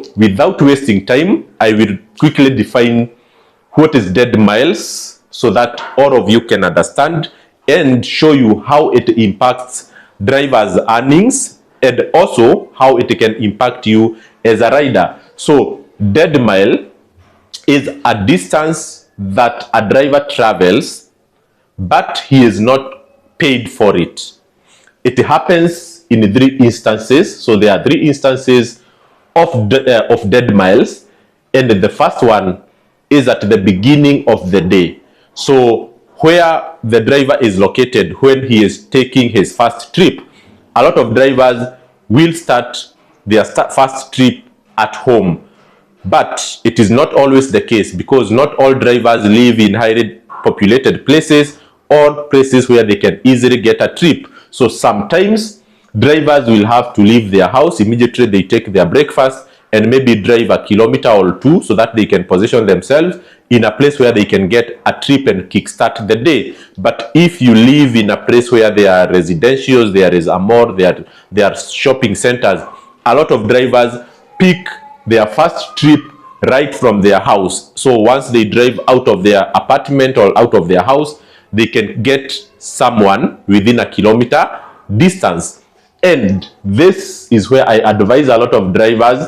So without wasting time, I will quickly define what is dead miles so that all of you can understand, and show you how it impacts drivers' earnings and also how it can impact you as a rider. So dead mile is a distance that a driver travels, but he is not paid for it. It happens in 3 instances. So there are 3 instances of dead miles, and the first one is at the beginning of the day. So where the driver is located when he is taking his first trip. A lot of drivers will start their first trip at home, but it is not always the case, because not all drivers live in highly populated places or places where they can easily get a trip. So sometimes drivers will have to leave their house immediately they take their breakfast and maybe drive a kilometer or 2 so that they can position themselves in a place where they can get a trip and kickstart the day. But if you live in a place where there are residentials, there is a mall, there are shopping centers, a lot of drivers pick their first trip right from their house. So once they drive out of their apartment or out of their house, they can get someone within a kilometer distance. And this is where I advise a lot of drivers,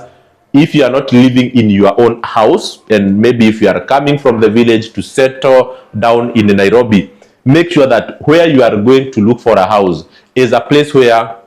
if you are not living in your own house, and maybe if you are coming from the village to settle down in Nairobi, make sure that where you are going to look for a house is a place where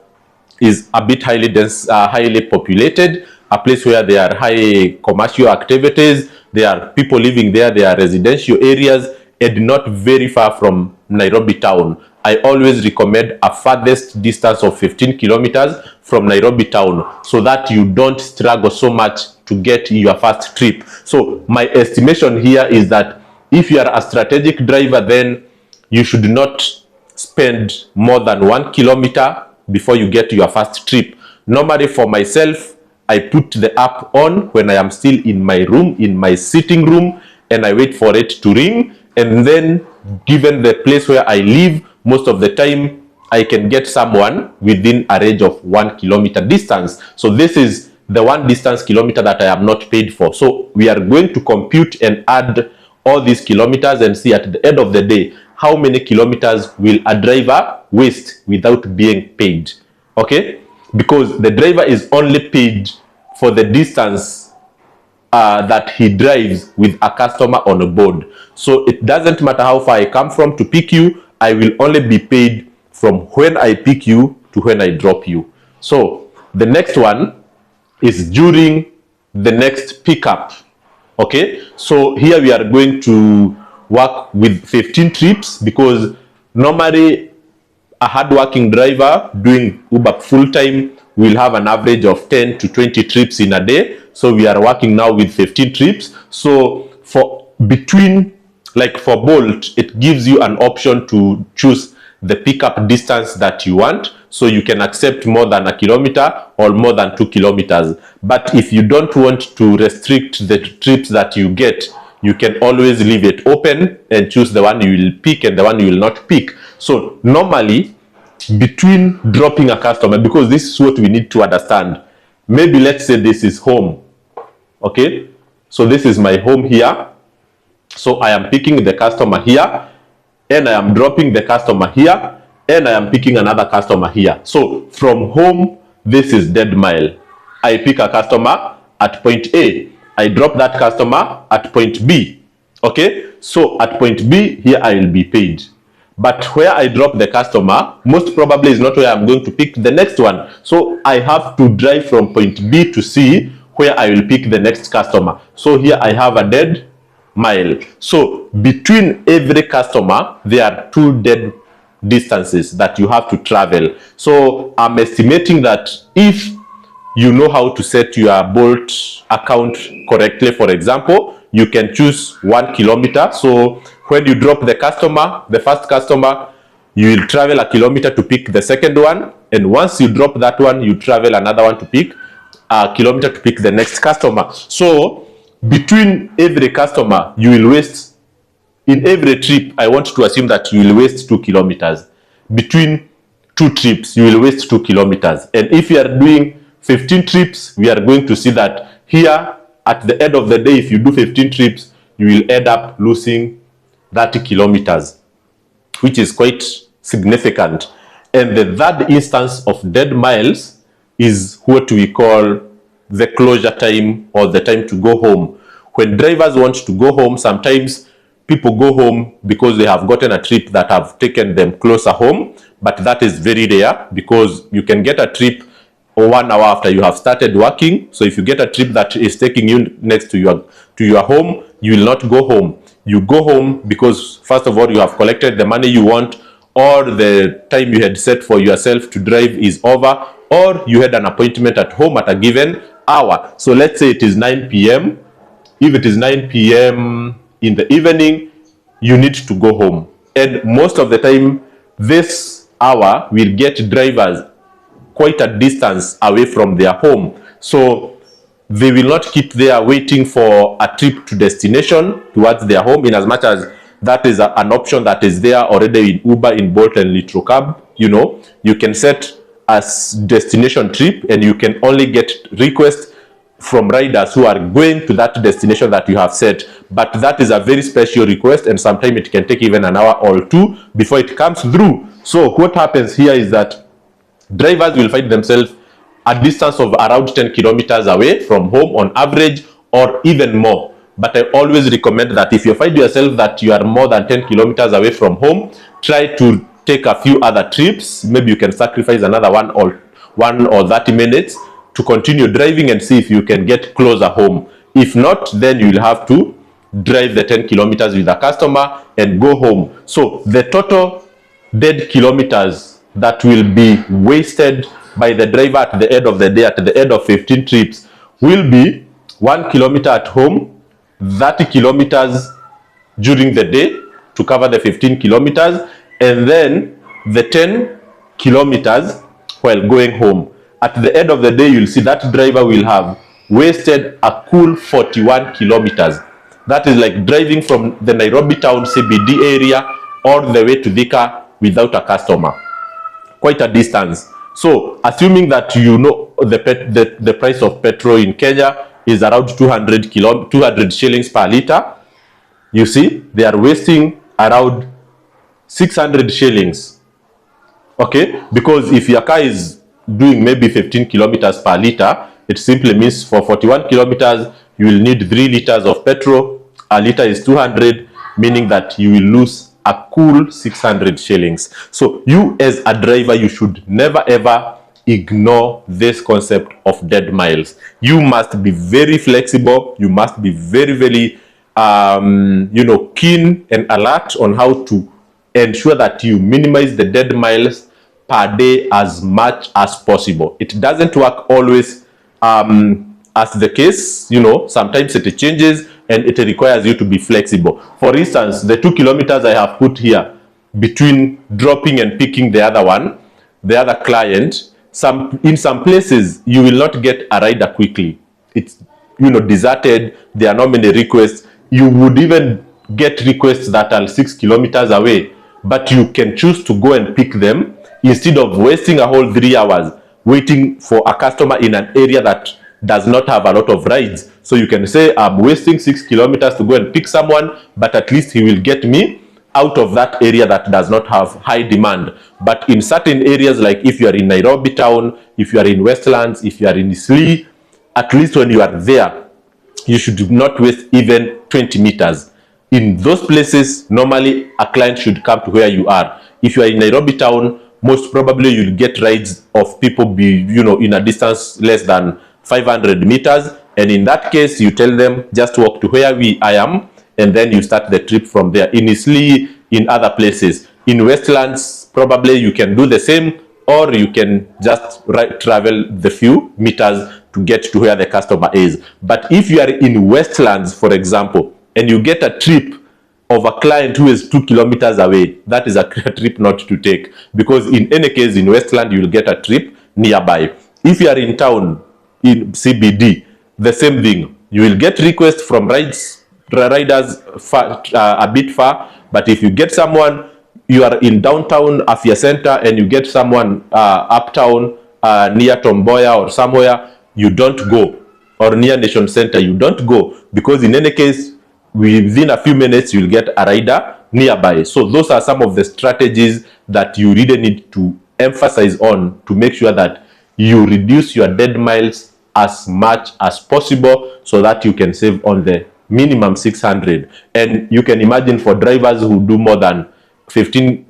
is a bit highly dense, highly populated, a place where there are high commercial activities, there are people living there, there are residential areas, and not very far from Nairobi town. I always recommend a farthest distance of 15 kilometers from Nairobi town, so that you don't struggle so much to get your first trip. So my estimation here is that if you are a strategic driver, then you should not spend more than 1 kilometer before you get your first trip. Normally for myself, I put the app on when I am still in my room, in my sitting room, and I wait for it to ring. And then given the place where I live, most of the time I can get someone within a range of 1 kilometer distance. So this is the 1 distance kilometer that I am not paid for. So we are going to compute and add all these kilometers and see at the end of the day how many kilometers will a driver waste without being paid. Okay, because the driver is only paid for the distance that he drives with a customer on board. So it doesn't matter how far I come from to pick you, I will only be paid from when I pick you to when I drop you. So the next one is during the next pickup. Okay, so here we are going to work with 15 trips, because normally a hardworking driver doing Uber full-time will have an average of 10 to 20 trips in a day. So we are working now with 15 trips. So for between, like for Bolt, it gives you an option to choose the pickup distance that you want. So you can accept more than 1 kilometer or more than 2 kilometers. But if you don't want to restrict the trips that you get, you can always leave it open and choose the one you will pick and the one you will not pick. So normally, between dropping a customer, because this is what we need to understand. Maybe let's say this is home. Okay, so this is my home here. So I am picking the customer here, and I am dropping the customer here, and I am picking another customer here. So from home, this is dead mile. I pick a customer at point A. I drop that customer at point B. Okay, so at point B, here I will be paid. But where I drop the customer, most probably is not where I'm going to pick the next one. So I have to drive from point B to C, where I will pick the next customer. So here I have a dead mile. So between every customer, there are 2 dead distances that you have to travel. So I'm estimating that if you know how to set your Bolt account correctly, for example, you can choose 1 kilometer. So when you drop the customer, the first customer, you will travel 1 kilometer to pick the second one. And once you drop that one, you travel another one to pick 1 kilometer to pick the next customer. So between every customer, you will waste, in every trip, I want to assume that you will waste 2 kilometers. Between 2 trips, you will waste 2 kilometers. And if you are doing 15 trips, we are going to see that Here, at the end of the day, if you do 15 trips, you will end up losing 30 kilometers, which is quite significant. And the third instance of dead miles is what we call the closure time, or the time to go home. When drivers want to go home, sometimes people go home because they have gotten a trip that have taken them closer home, but that is very rare, because you can get a trip 1 hour after you have started working. So if you get a trip that is taking you next to your home, you will not go home. You go home because, first of all, you have collected the money you want, or the time you had set for yourself to drive is over, or you had an appointment at home at a given hour. So let's say it is 9 p.m. If it is 9 p.m. in the evening, you need to go home. And most of the time, this hour will get drivers quite a distance away from their home. So they will not keep there waiting for a trip to destination towards their home, in as much as that is an option that is there already in Uber, in Bolt, and Litrocab. You know, you can set a destination trip, and you can only get requests from riders who are going to that destination that you have set. But that is a very special request, and sometimes it can take even an hour or two before it comes through. So what happens here is that drivers will find themselves a distance of around 10 kilometers away from home on average, or even more. But I always recommend that if you find yourself that you are more than 10 kilometers away from home, try to take a few other trips. Maybe you can sacrifice another 1 or 30 minutes to continue driving and see if you can get closer home. If not, then you will have to drive the 10 kilometers with a customer and go home. So the total dead kilometers that will be wasted by the driver at the end of the day, at the end of 15 trips, will be 1 kilometer at home, 30 kilometers during the day to cover the 15 kilometers, and then the 10 kilometers while going home. At the end of the day, you'll see that driver will have wasted a cool 41 kilometers. That is like driving from the Nairobi town CBD area all the way to Thika without a customer. Quite a distance. So assuming that you know the price of petrol in Kenya is around 200 shillings per liter, you see they are wasting around 600 shillings. Okay, because if your car is doing maybe 15 kilometers per liter, it simply means for 41 kilometers you will need 3 liters of petrol. A liter is 200, meaning that you will lose a cool 600 shillings. So you as a driver, you should never ever ignore this concept of dead miles. You must be very flexible. You must be very keen and alert on how to ensure that you minimize the dead miles per day as much as possible. It doesn't work always as the case. Sometimes it changes and it requires you to be flexible. For instance, the 2 kilometers I have put here between dropping and picking the other client, in some places you will not get a rider quickly. It's deserted. There are not many requests. You would even get requests that are 6 kilometers away, but you can choose to go and pick them instead of wasting a whole 3 hours waiting for a customer in an area that does not have a lot of rides. So you can say, I'm wasting 6 kilometers to go and pick someone, but at least he will get me out of that area that does not have high demand. But in certain areas, like if you are in Nairobi town, if you are in Westlands, if you are in Eastleigh, at least when you are there, you should not waste even 20 meters. In those places, normally a client should come to where you are. If you are in Nairobi town, most probably you'll get rides of people in a distance less than 500 meters. And in that case, you tell them, just walk to where I am, and then you start the trip from there. In Eastleigh, in other places. In Westlands, probably you can do the same, or you can just travel the few meters to get to where the customer is. But if you are in Westlands, for example, and you get a trip of a client who is 2 kilometers away, that is a trip not to take, because in any case in Westland you will get a trip nearby. If you are in town, in CBD, the same thing. You will get requests from riders a bit far, but if you get someone, you are in downtown Afya Center, and you get someone uptown near Tomboya or somewhere, you don't go. or near Nation Center, you don't go, because in any case, within a few minutes, you'll get a rider nearby. So those are some of the strategies that you really need to emphasize on to make sure that you reduce your dead miles as much as possible, so that you can save on the minimum 600. And you can imagine, for drivers who do more than 15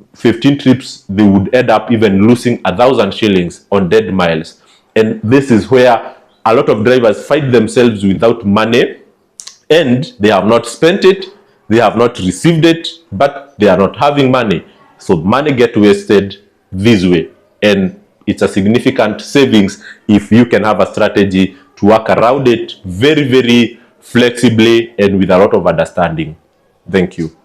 trips, they would end up even losing 1,000 shillings on dead miles. And this is where a lot of drivers find themselves without money, and they have not spent it, they have not received it, but they are not having money. So money get wasted this way, and it's a significant savings if you can have a strategy to work around it very, very flexibly and with a lot of understanding. Thank you.